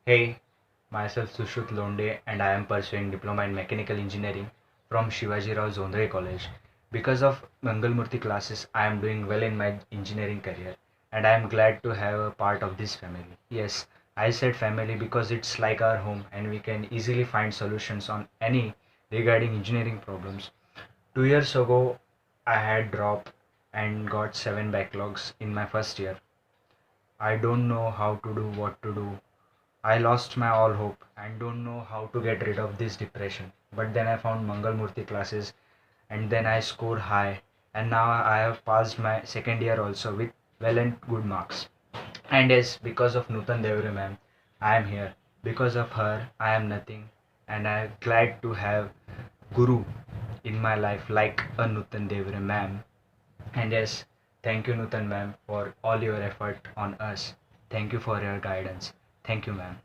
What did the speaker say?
Hey, myself Sushruth Londe and I am pursuing diploma in mechanical engineering from Shivaji Rao Zondre College. Because of Mangalmurthy classes, I am doing well in my engineering career and I am glad to have a part of this family. Yes, I said family because it's like our home and we can easily find solutions on any regarding engineering problems. 2 years ago, I had dropped and got 7 backlogs in my first year. I don't know how to do what to do. I lost my all hope and don't know how to get rid of this depression. But then I found Mangalmurthy classes and then I scored high and now I have passed my second year also with well and good marks. And yes, because of Nutan Devri ma'am, I am here. Because of her, I am nothing and I am glad to have Guru in my life like a Nutan Devri ma'am. And yes, thank you Nutan ma'am for all your effort on us. Thank you for your guidance. Thank you ma'am.